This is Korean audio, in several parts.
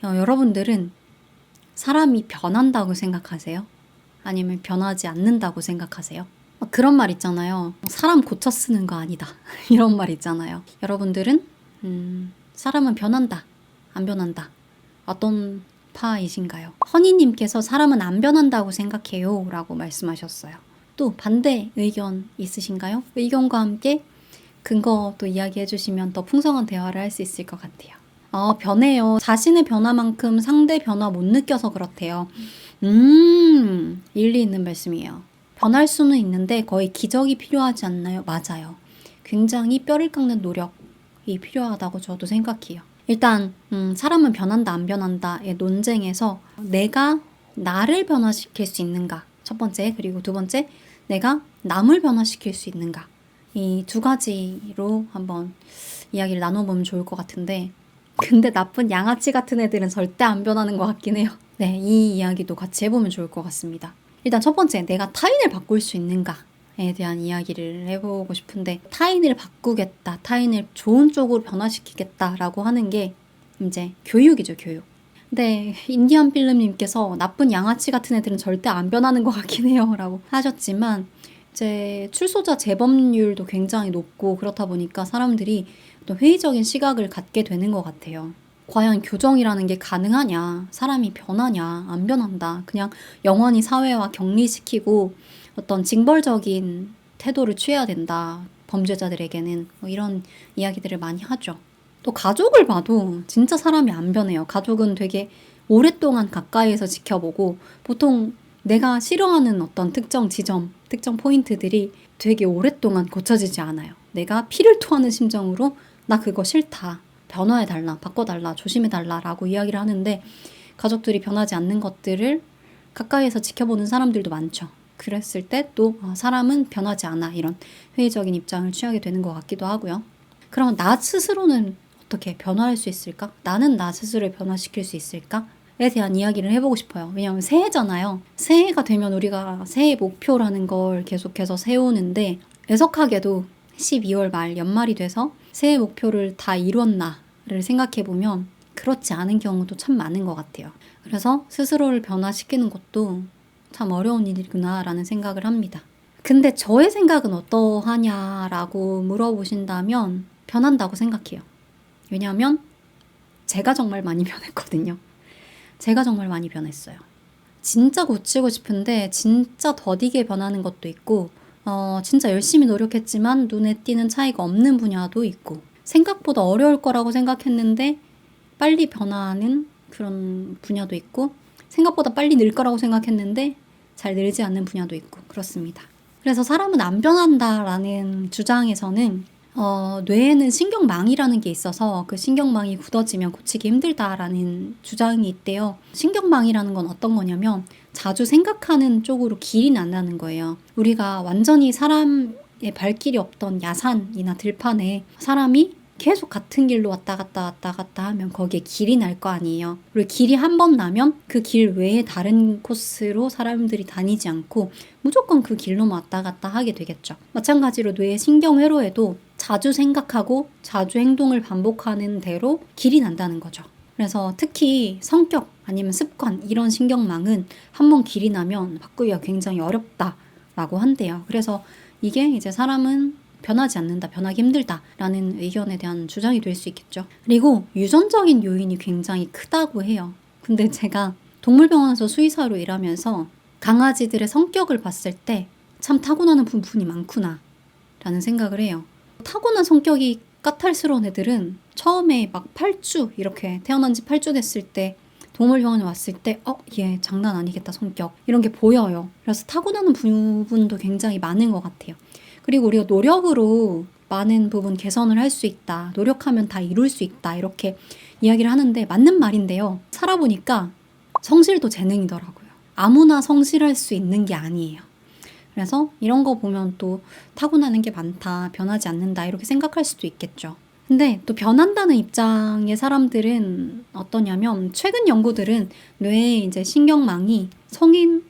여러분들은 사람이 변한다고 생각하세요? 아니면 변하지 않는다고 생각하세요? 그런 말 있잖아요. 사람 고쳐 쓰는 거 아니다. 이런 말 있잖아요. 여러분들은 사람은 변한다, 안 변한다. 어떤 파이신가요? 허니님께서 사람은 안 변한다고 생각해요 라고 말씀하셨어요. 또 반대 의견 있으신가요? 의견과 함께 근거도 이야기해 주시면 더 풍성한 대화를 할 수 있을 것 같아요. 변해요. 자신의 변화만큼 상대 변화 못 느껴서 그렇대요. 일리 있는 말씀이에요. 변할 수는 있는데 거의 기적이 필요하지 않나요? 맞아요. 굉장히 뼈를 깎는 노력이 필요하다고 저도 생각해요. 일단 사람은 변한다 안 변한다의 논쟁에서 내가 나를 변화시킬 수 있는가 첫 번째, 그리고 두 번째 내가 남을 변화시킬 수 있는가, 이 두 가지로 한번 이야기를 나눠보면 좋을 것 같은데, 근데 나쁜 양아치 같은 애들은 절대 안 변하는 것 같긴 해요. 네, 이 이야기도 같이 해보면 좋을 것 같습니다. 일단 첫 번째, 내가 타인을 바꿀 수 있는가에 대한 이야기를 해보고 싶은데, 타인을 바꾸겠다, 타인을 좋은 쪽으로 변화시키겠다라고 하는 게 이제 교육이죠, 교육. 근데 인디안 필름님께서 나쁜 양아치 같은 애들은 절대 안 변하는 것 같긴 해요 라고 하셨지만, 이제 출소자 재범률도 굉장히 높고 그렇다 보니까 사람들이 또 회의적인 시각을 갖게 되는 것 같아요. 과연 교정이라는 게 가능하냐, 사람이 변하냐, 안 변한다, 그냥 영원히 사회와 격리시키고 어떤 징벌적인 태도를 취해야 된다, 범죄자들에게는, 뭐 이런 이야기들을 많이 하죠. 또 가족을 봐도 진짜 사람이 안 변해요. 가족은 되게 오랫동안 가까이에서 지켜보고, 보통 내가 싫어하는 어떤 특정 지점, 특정 포인트들이 되게 오랫동안 고쳐지지 않아요. 내가 피를 토하는 심정으로 나 그거 싫다, 변화해달라, 바꿔달라, 조심해달라 라고 이야기를 하는데, 가족들이 변하지 않는 것들을 가까이에서 지켜보는 사람들도 많죠. 그랬을 때 또 사람은 변하지 않아, 이런 회의적인 입장을 취하게 되는 것 같기도 하고요. 그럼 나 스스로는 어떻게 변화할 수 있을까? 나는 나 스스로를 변화시킬 수 있을까? 에 대한 이야기를 해보고 싶어요. 왜냐하면 새해잖아요. 새해가 되면 우리가 새해 목표라는 걸 계속해서 세우는데, 애석하게도 12월 말 연말이 돼서 새해 목표를 다 이뤘나를 생각해보면 그렇지 않은 경우도 참 많은 것 같아요. 그래서 스스로를 변화시키는 것도 참 어려운 일이구나 라는 생각을 합니다. 근데 저의 생각은 어떠하냐라고 물어보신다면 변한다고 생각해요. 왜냐하면 제가 정말 많이 변했거든요. 제가 정말 많이 변했어요. 진짜 고치고 싶은데 진짜 더디게 변하는 것도 있고, 진짜 열심히 노력했지만 눈에 띄는 차이가 없는 분야도 있고, 생각보다 어려울 거라고 생각했는데 빨리 변하는 그런 분야도 있고, 생각보다 빨리 늘 거라고 생각했는데 잘 늘지 않는 분야도 있고, 그렇습니다. 그래서 사람은 안 변한다라는 주장에서는 뇌에는 신경망이라는 게 있어서 그 신경망이 굳어지면 고치기 힘들다라는 주장이 있대요. 신경망이라는 건 어떤 거냐면 자주 생각하는 쪽으로 길이 난다는 거예요. 우리가 완전히 사람의 발길이 없던 야산이나 들판에 사람이 계속 같은 길로 왔다 갔다 하면 거기에 길이 날 거 아니에요. 그리고 길이 한 번 나면 그 길 외에 다른 코스로 사람들이 다니지 않고 무조건 그 길로만 왔다 갔다 하게 되겠죠. 마찬가지로 뇌의 신경회로에도 자주 생각하고 자주 행동을 반복하는 대로 길이 난다는 거죠. 그래서 특히 성격 아니면 습관, 이런 신경망은 한번 길이 나면 바꾸기가 굉장히 어렵다라고 한대요. 그래서 이게 이제 사람은 변하지 않는다, 변하기 힘들다라는 의견에 대한 주장이 될 수 있겠죠. 그리고 유전적인 요인이 굉장히 크다고 해요. 근데 제가 동물병원에서 수의사로 일하면서 강아지들의 성격을 봤을 때 참 타고나는 부분이 많구나 라는 생각을 해요. 타고난 성격이 까탈스러운 애들은 처음에 막 8주, 이렇게 태어난 지 8주 됐을 때 동물병원에 왔을 때 얘 장난 아니겠다 성격, 이런 게 보여요. 그래서 타고나는 부분도 굉장히 많은 것 같아요. 그리고 우리가 노력으로 많은 부분 개선을 할 수 있다, 노력하면 다 이룰 수 있다, 이렇게 이야기를 하는데 맞는 말인데요. 살아보니까 성실도 재능이더라고요. 아무나 성실할 수 있는 게 아니에요. 그래서 이런 거 보면 또 타고나는 게 많다, 변하지 않는다, 이렇게 생각할 수도 있겠죠. 근데 또 변한다는 입장의 사람들은 어떠냐면, 최근 연구들은 뇌의 이제 신경망이 성인이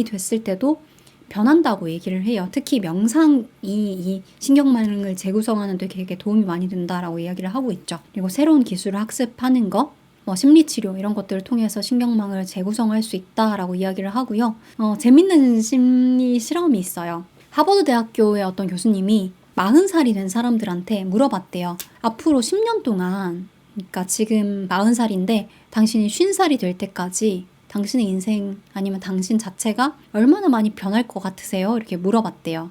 됐을 때도 변한다고 얘기를 해요. 특히 명상이 이 신경망을 재구성하는 데 되게 도움이 많이 된다라고 이야기를 하고 있죠. 그리고 새로운 기술을 학습하는 거, 뭐 심리치료 이런 것들을 통해서 신경망을 재구성할 수 있다라고 이야기를 하고요. 재밌는 심리 실험이 있어요. 하버드 대학교의 어떤 교수님이 40살이 된 사람들한테 물어봤대요. 앞으로 10년 동안, 그러니까 지금 40살인데 당신이 50살이 될 때까지 당신의 인생 아니면 당신 자체가 얼마나 많이 변할 것 같으세요? 이렇게 물어봤대요.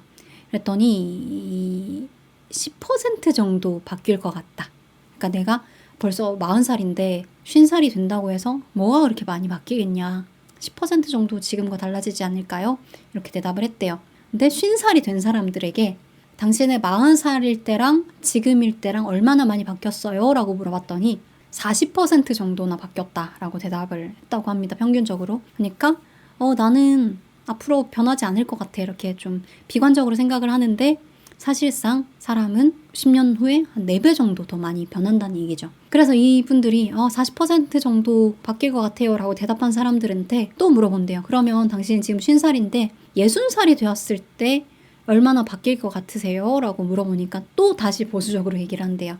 그랬더니 10% 정도 바뀔 것 같다. 그러니까 내가 벌써 40살인데 50살이 된다고 해서 뭐가 그렇게 많이 바뀌겠냐. 10% 정도 지금과 달라지지 않을까요? 이렇게 대답을 했대요. 근데 50살이 된 사람들에게 당신의 40살일 때랑 지금일 때랑 얼마나 많이 바뀌었어요? 라고 물어봤더니 40% 정도나 바뀌었다라고 대답을 했다고 합니다. 평균적으로. 그러니까 나는 앞으로 변하지 않을 것 같아. 이렇게 좀 비관적으로 생각을 하는데 사실상 사람은 10년 후에 한 4배 정도 더 많이 변한다는 얘기죠. 그래서 이분들이 40% 정도 바뀔 것 같아요 라고 대답한 사람들한테 또 물어본대요. 그러면 당신이 지금 50살인데 60살이 되었을 때 얼마나 바뀔 것 같으세요? 라고 물어보니까 또 다시 보수적으로 얘기를 한대요.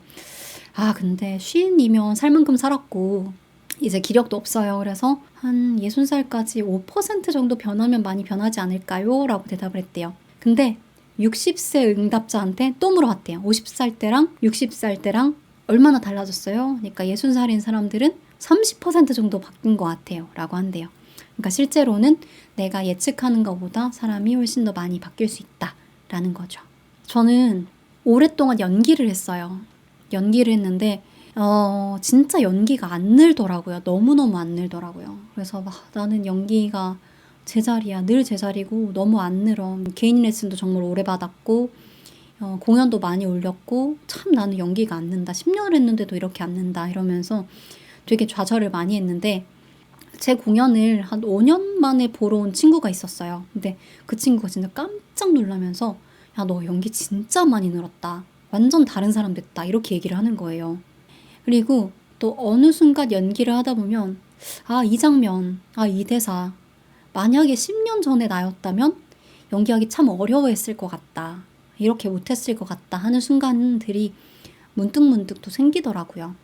근데 50이면 살 만큼 살았고 이제 기력도 없어요. 그래서 한 60살까지 5% 정도 변하면 많이 변하지 않을까요? 라고 대답을 했대요. 근데 60세 응답자한테 또 물어봤대요. 50살 때랑 60살 때랑 얼마나 달라졌어요? 그러니까 60살인 사람들은 30% 정도 바뀐 것 같아요. 라고 한대요. 그러니까 실제로는 내가 예측하는 것보다 사람이 훨씬 더 많이 바뀔 수 있다라는 거죠. 저는 오랫동안 연기를 했어요. 연기를 했는데 진짜 연기가 안 늘더라고요. 너무너무 안 늘더라고요. 그래서 나는 연기가 제자리야. 늘 제자리고 너무 안 늘어. 개인 레슨도 정말 오래 받았고 공연도 많이 올렸고 참 나는 연기가 안 는다. 10년을 했는데도 이렇게 안 는다. 이러면서 되게 좌절을 많이 했는데 제 공연을 한 5년 만에 보러 온 친구가 있었어요. 근데 그 친구가 진짜 깜짝 놀라면서 야, 너 연기 진짜 많이 늘었다. 완전 다른 사람 됐다. 이렇게 얘기를 하는 거예요. 그리고 또 어느 순간 연기를 하다 보면 이 장면, 이 대사 만약에 10년 전에 나였다면 연기하기 참 어려워했을 것 같다. 이렇게 못했을 것 같다 하는 순간들이 문득문득 또 생기더라고요.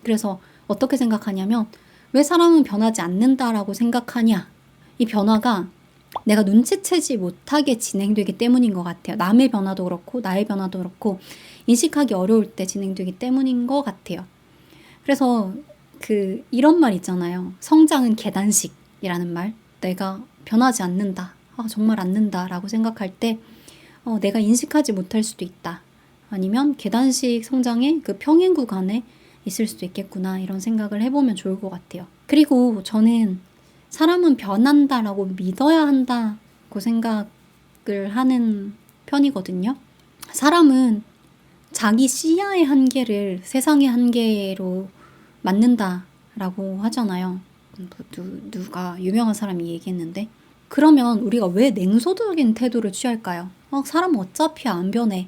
그래서 어떻게 생각하냐면 왜 사람은 변하지 않는다라고 생각하냐. 이 변화가 내가 눈치채지 못하게 진행되기 때문인 것 같아요. 남의 변화도 그렇고 나의 변화도 그렇고 인식하기 어려울 때 진행되기 때문인 것 같아요. 그래서 이런 말 있잖아요. 성장은 계단식이라는 말. 내가 변하지 않는다. 정말 않는다 라고 생각할 때 내가 인식하지 못할 수도 있다. 아니면 계단식 성장의 그 평행 구간에 있을 수도 있겠구나 이런 생각을 해보면 좋을 것 같아요. 그리고 저는 사람은 변한다라고 믿어야 한다고 생각을 하는 편이거든요. 사람은 자기 시야의 한계를 세상의 한계로 맞는다라고 하잖아요. 누가 유명한 사람이 얘기했는데 그러면 우리가 왜 냉소적인 태도를 취할까요? 사람은 어차피 안 변해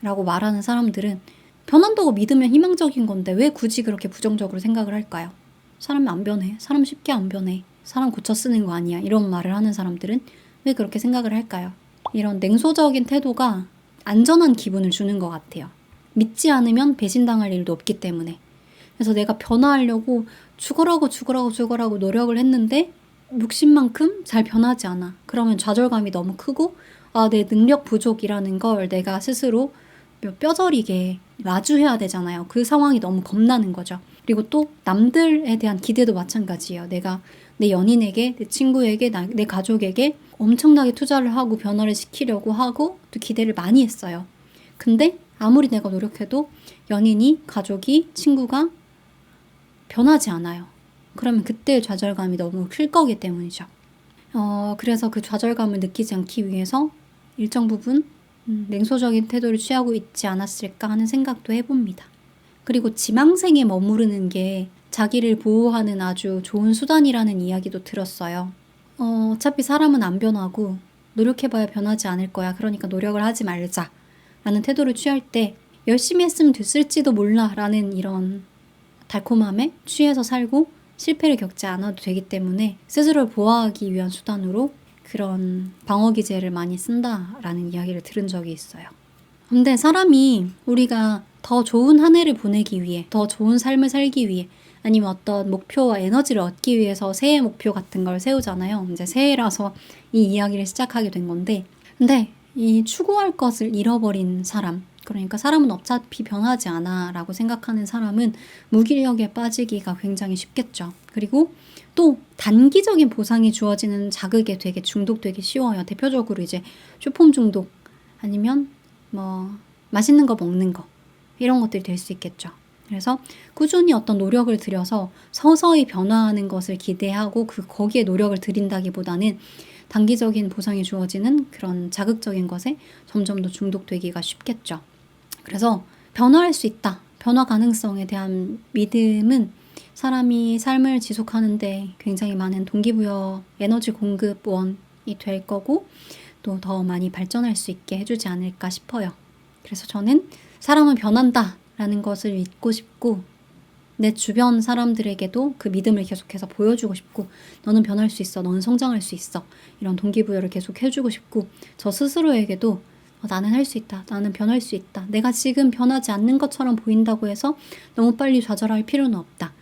라고 말하는 사람들은 변한다고 믿으면 희망적인 건데 왜 굳이 그렇게 부정적으로 생각을 할까요? 사람이 안 변해. 사람 쉽게 안 변해. 사람 고쳐 쓰는 거 아니야. 이런 말을 하는 사람들은 왜 그렇게 생각을 할까요? 이런 냉소적인 태도가 안전한 기분을 주는 것 같아요. 믿지 않으면 배신당할 일도 없기 때문에. 그래서 내가 변화하려고 죽으라고 노력을 했는데 욕심만큼 잘 변하지 않아. 그러면 좌절감이 너무 크고 내 능력 부족이라는 걸 내가 스스로 뼈저리게 마주해야 되잖아요. 그 상황이 너무 겁나는 거죠. 그리고 또 남들에 대한 기대도 마찬가지예요. 내가 내 연인에게, 내 친구에게, 내 가족에게 엄청나게 투자를 하고 변화를 시키려고 하고 또 기대를 많이 했어요. 근데 아무리 내가 노력해도 연인이, 가족이, 친구가 변하지 않아요. 그러면 그때 좌절감이 너무 클 거기 때문이죠. 그래서 그 좌절감을 느끼지 않기 위해서 일정 부분 냉소적인 태도를 취하고 있지 않았을까 하는 생각도 해봅니다. 그리고 지망생에 머무르는 게 자기를 보호하는 아주 좋은 수단이라는 이야기도 들었어요. 어차피 사람은 안 변하고 노력해봐야 변하지 않을 거야. 그러니까 노력을 하지 말자 라는 태도를 취할 때 열심히 했으면 됐을지도 몰라 라는 이런 달콤함에 취해서 살고 실패를 겪지 않아도 되기 때문에 스스로를 보호하기 위한 수단으로 그런 방어 기제를 많이 쓴다라는 이야기를 들은 적이 있어요. 근데 사람이 우리가 더 좋은 한 해를 보내기 위해, 더 좋은 삶을 살기 위해, 아니면 어떤 목표와 에너지를 얻기 위해서 새해 목표 같은 걸 세우잖아요. 이제 새해라서 이 이야기를 시작하게 된 건데, 근데 이 추구할 것을 잃어버린 사람, 그러니까 사람은 어차피 변하지 않아 라고 생각하는 사람은 무기력에 빠지기가 굉장히 쉽겠죠. 그리고 또 단기적인 보상이 주어지는 자극에 되게 중독되기 쉬워요. 대표적으로 이제 쇼폼 중독, 아니면 뭐 맛있는 거 먹는 거, 이런 것들이 될 수 있겠죠. 그래서 꾸준히 어떤 노력을 들여서 서서히 변화하는 것을 기대하고 거기에 노력을 들인다기보다는 단기적인 보상이 주어지는 그런 자극적인 것에 점점 더 중독되기가 쉽겠죠. 그래서 변화할 수 있다. 변화 가능성에 대한 믿음은 사람이 삶을 지속하는데 굉장히 많은 동기부여, 에너지 공급원이 될 거고, 또 더 많이 발전할 수 있게 해주지 않을까 싶어요. 그래서 저는 사람은 변한다 라는 것을 믿고 싶고, 내 주변 사람들에게도 그 믿음을 계속해서 보여주고 싶고, 너는 변할 수 있어, 너는 성장할 수 있어, 이런 동기부여를 계속 해주고 싶고, 저 스스로에게도 나는 할 수 있다, 나는 변할 수 있다, 내가 지금 변하지 않는 것처럼 보인다고 해서 너무 빨리 좌절할 필요는 없다,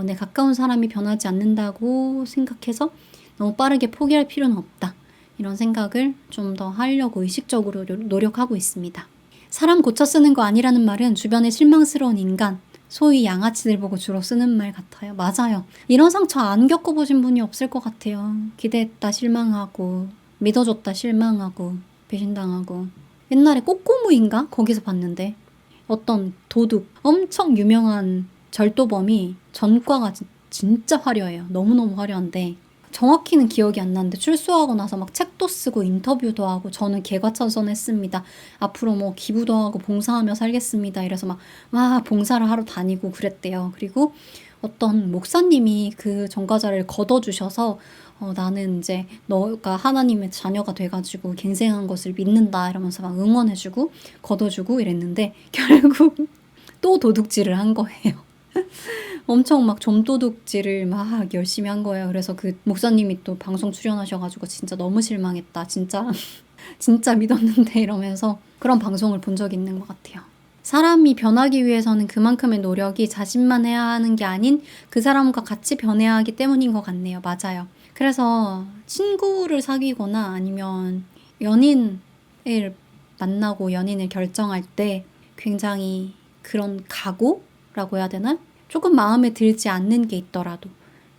내 가까운 사람이 변하지 않는다고 생각해서 너무 빠르게 포기할 필요는 없다, 이런 생각을 좀 더 하려고 의식적으로 노력하고 있습니다. 사람 고쳐 쓰는 거 아니라는 말은 주변에 실망스러운 인간, 소위 양아치들 보고 주로 쓰는 말 같아요. 맞아요. 이런 상처 안 겪어보신 분이 없을 것 같아요. 기대했다 실망하고, 믿어줬다 실망하고, 배신당하고. 옛날에 꼬꼬무인가? 거기서 봤는데 어떤 도둑, 엄청 유명한 절도범이 전과가 진짜 화려해요. 너무너무 화려한데 정확히는 기억이 안 나는데 출소하고 나서 막 책도 쓰고 인터뷰도 하고, 저는 개과천선했습니다. 앞으로 뭐 기부도 하고 봉사하며 살겠습니다. 이래서 막 봉사를 하러 다니고 그랬대요. 그리고 어떤 목사님이 그 전과자를 걷어주셔서 나는 이제 너가 하나님의 자녀가 돼가지고 갱생한 것을 믿는다 이러면서 막 응원해주고 걷어주고 이랬는데 결국 또 도둑질을 한 거예요. 엄청 막 점도둑질을 막 열심히 한 거예요. 그래서 그 목사님이 또 방송 출연하셔가지고 진짜 너무 실망했다. 진짜 진짜 믿었는데 이러면서 그런 방송을 본 적이 있는 것 같아요. 사람이 변하기 위해서는 그만큼의 노력이 자신만 해야 하는 게 아닌 그 사람과 같이 변해야 하기 때문인 것 같네요. 맞아요. 그래서 친구를 사귀거나 아니면 연인을 만나고 연인을 결정할 때 굉장히 그런 각오라고 해야 되나? 조금 마음에 들지 않는 게 있더라도,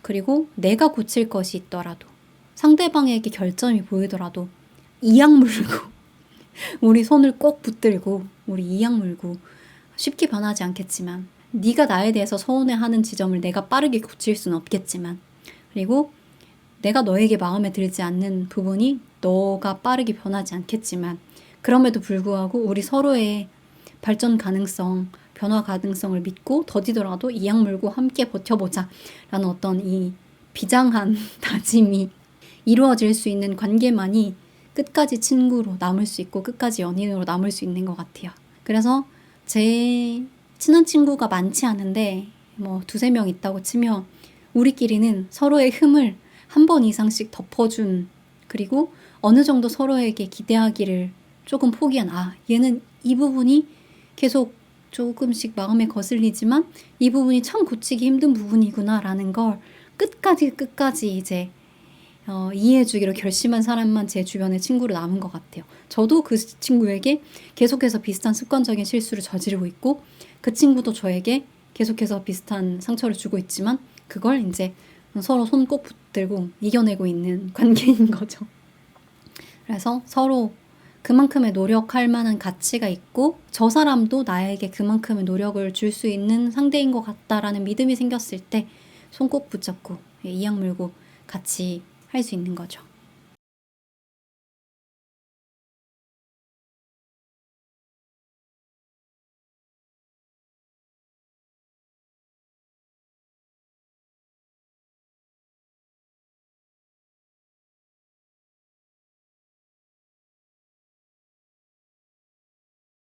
그리고 내가 고칠 것이 있더라도, 상대방에게 결점이 보이더라도 이악 물고 우리 손을 꼭 붙들고 우리 이악 물고, 쉽게 변하지 않겠지만, 네가 나에 대해서 서운해하는 지점을 내가 빠르게 고칠 수는 없겠지만, 그리고 내가 너에게 마음에 들지 않는 부분이 너가 빠르게 변하지 않겠지만, 그럼에도 불구하고 우리 서로의 발전 가능성, 변화 가능성을 믿고 더디더라도 이악 물고 함께 버텨보자 라는 어떤 이 비장한 다짐이 이루어질 수 있는 관계만이 끝까지 친구로 남을 수 있고 끝까지 연인으로 남을 수 있는 것 같아요. 그래서 제 친한 친구가 많지 않은데 뭐 2-3명 있다고 치면 우리끼리는 서로의 흠을 한 번 이상씩 덮어준, 그리고 어느 정도 서로에게 기대하기를 조금 포기한, 얘는 이 부분이 계속 조금씩 마음에 거슬리지만 이 부분이 참 고치기 힘든 부분이구나 라는 걸 끝까지 이제 이해해주기로 결심한 사람만 제 주변에 친구로 남은 것 같아요. 저도 그 친구에게 계속해서 비슷한 습관적인 실수를 저지르고 있고, 그 친구도 저에게 계속해서 비슷한 상처를 주고 있지만 그걸 이제 서로 손 꼭 붙들고 이겨내고 있는 관계인 거죠. 그래서 서로 그만큼의 노력할 만한 가치가 있고 저 사람도 나에게 그만큼의 노력을 줄 수 있는 상대인 것 같다라는 믿음이 생겼을 때 손 꼭 붙잡고 이악 물고 같이 할 수 있는 거죠.